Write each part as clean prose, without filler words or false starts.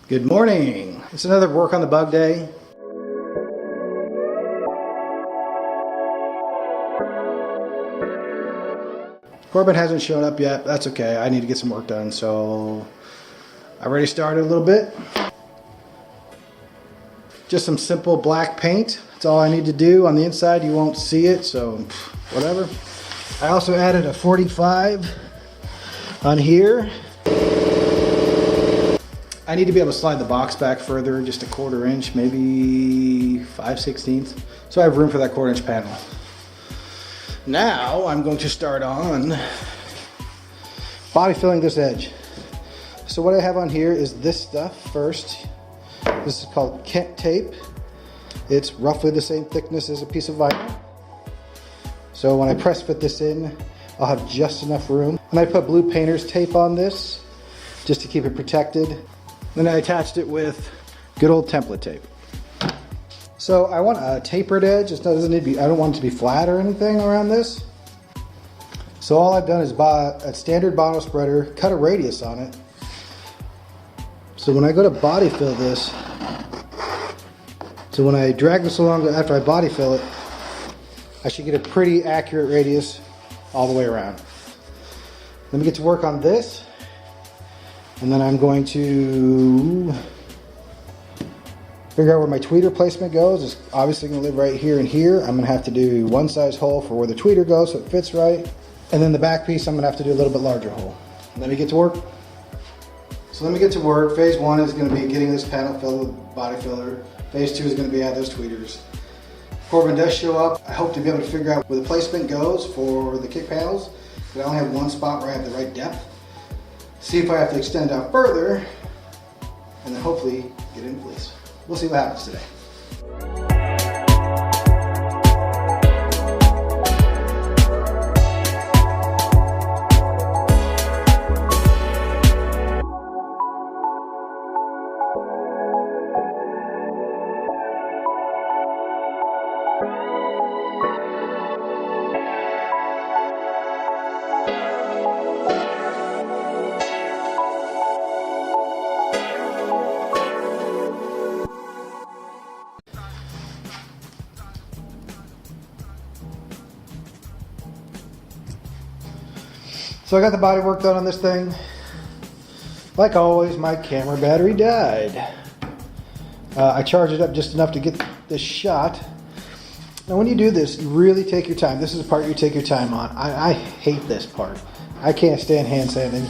Good morning. It's another work on the bug day. Corbin hasn't shown up yet. That's okay. I need to get some work done, so I already started a little bit. Just some simple black paint. That's all I need to do. On the inside you won't see it, so whatever. I also added a 45 on here. I need to be able to slide the box back further, just a 1/4 inch, maybe 5/16, so I have room for that 1/4 inch panel. Now I'm going to start on body filling this edge. So what I have on here is this stuff first. This is called Kent tape. It's roughly the same thickness as a piece of vinyl. So when I press fit this in, I'll have just enough room. And I put blue painter's tape on this just to keep it protected. Then I attached it with good old template tape. So I want a tapered edge. It doesn't need to be, I don't want it to be flat or anything around this. So all I've done is buy a standard bottle spreader, cut a radius on it. So when I go to body fill this, so when I drag this along after I body fill it, I should get a pretty accurate radius all the way around. Let me get to work on this. And then I'm going to figure out where my tweeter placement goes. It's obviously going to live right here and here. I'm going to have to do one size hole for where the tweeter goes so it fits right. And then the back piece, I'm going to have to do a little bit larger hole. Let me get to work. So let me get to work. Phase 1 is going to be getting this panel filled with body filler. Phase 2 is going to be add those tweeters. If Corbin does show up, I hope to be able to figure out where the placement goes for the kick panels. But I only have one spot where I have the right depth. See if I have to extend out further, and then hopefully get in place. We'll see what happens today. So I got the body work done on this thing. Like always, my camera battery died. I charged it up just enough to get this shot. Now when you do this, you really take your time. This is the part you take your time on. I hate this part. I can't stand hand sanding.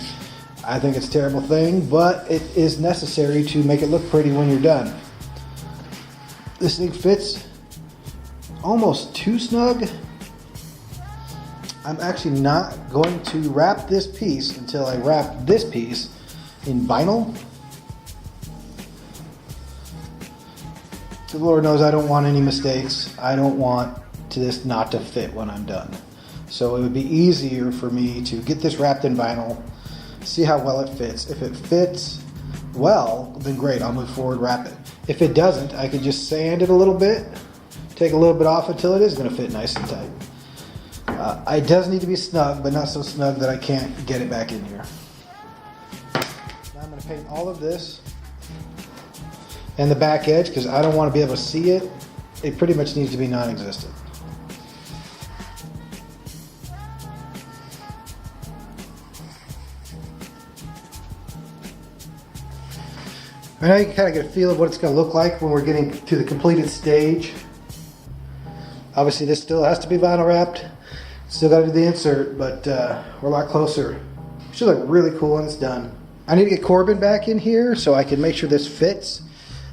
I think it's a terrible thing, but it is necessary to make it look pretty when you're done. This thing fits almost too snug. I'm actually not going to wrap this piece until I wrap this piece in vinyl. The Lord knows I don't want any mistakes. I don't want this not to fit when I'm done. So it would be easier for me to get this wrapped in vinyl, see how well it fits. If it fits well, then great, I'll move forward, wrap it. If it doesn't, I can just sand it a little bit, take a little bit off until it is going to fit nice and tight. It does need to be snug, but not so snug that I can't get it back in here. Now I'm going to paint all of this and the back edge because I don't want to be able to see it. It pretty much needs to be non-existent. Right now you can kind of get a feel of what it's going to look like when we're getting to the completed stage. Obviously this still has to be vinyl wrapped. Still got to do the insert, but we're a lot closer. It should look really cool when it's done. I need to get Corbin back in here so I can make sure this fits.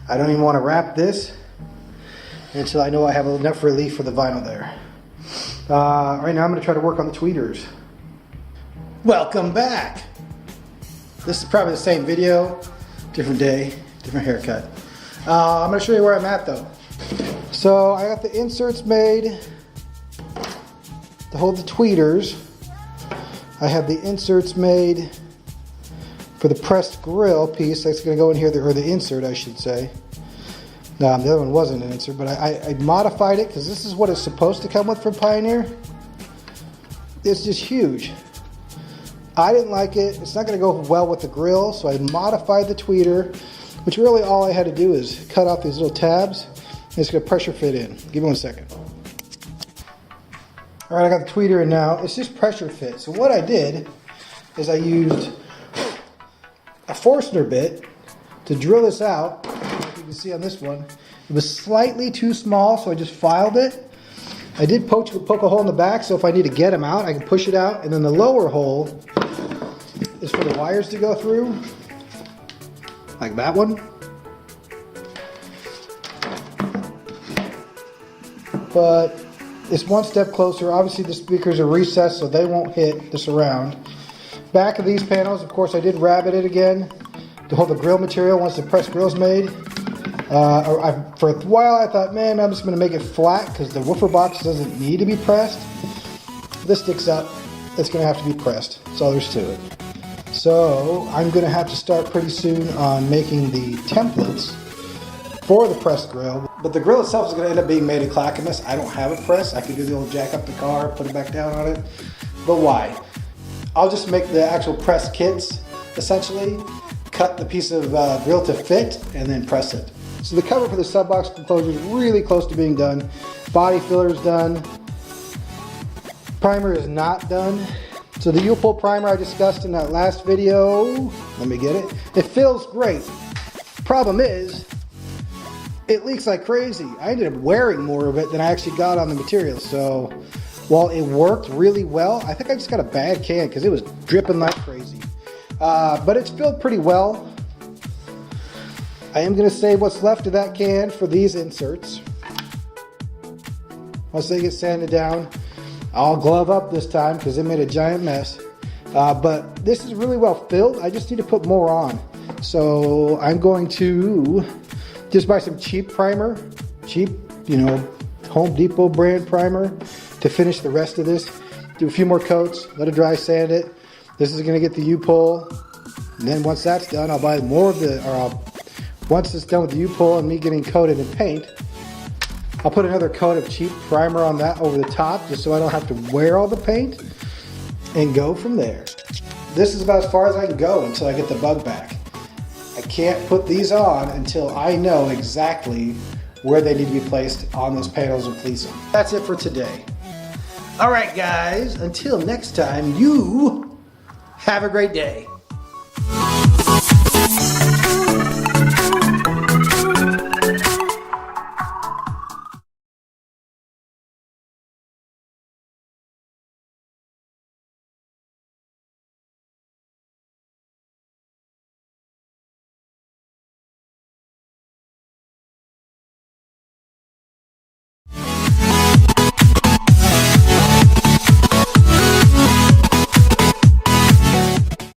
I don't even want to wrap this until I know I have enough relief for the vinyl there. Right now I'm going to try to work on the tweeters. Welcome back! This is probably the same video, different day, different haircut. I'm going to show you where I'm at though. So I got the inserts made to hold the tweeters. I have the inserts made for the pressed grill piece that's going to go in here, or the insert I should say. The other one wasn't an insert, but I modified it because this is what it's supposed to come with from Pioneer. It's just huge. I didn't like it. It's not going to go well with the grill, so I modified the tweeter which really all I had to do is cut off these little tabs. And it's going to pressure fit in. Give me 1 second. All right, I got the tweeter in now. It's just pressure fit. So what I did is I used a Forstner bit to drill this out. Like you can see on this one, it was slightly too small, so I just filed it. I did poke a hole in the back, so if I need to get them out, I can push it out. And then the lower hole is for the wires to go through, like that one. But it's one step closer. Obviously the speakers are recessed, so they won't hit the surround. Back of these panels, of course, I did rabbet it again to hold the grill material once the pressed grill's made. For a while I thought, man, I'm just going to make it flat because the woofer box doesn't need to be pressed. This sticks up. It's going to have to be pressed. That's all there's to it. So I'm going to have to start pretty soon on making the templates for the pressed grill. But the grill itself is going to end up being made of Clackamas. I don't have it pressed. I could do the old jack up the car, put it back down on it. But why? I'll just make the actual press kits, essentially. Cut the piece of grill to fit and then press it. So the cover for the sub box enclosure is really close to being done. Body filler is done. Primer is not done. So the U-pull primer I discussed in that last video, let me get it. It feels great. Problem is, it leaks like crazy. I ended up wearing more of it than I actually got on the material. So while it worked really well, I think I just got a bad can because it was dripping like crazy. But it's filled pretty well. I am going to save what's left of that can for these inserts. Once they get sanded down, I'll glove up this time because it made a giant mess. But this is really well filled. I just need to put more on. So I'm going to just buy some cheap primer. Cheap, Home Depot brand primer to finish the rest of this. Do a few more coats, let it dry, sand it. This is going to get the U-pull. And then once that's done, I'll buy more of once it's done with the U-pull and me getting coated in paint, I'll put another coat of cheap primer on that over the top just so I don't have to wear all the paint and go from there. This is about as far as I can go until I get the bug back. I can't put these on until I know exactly where they need to be placed on those panels and fleece them. That's it for today. All right, guys, until next time, you have a great day.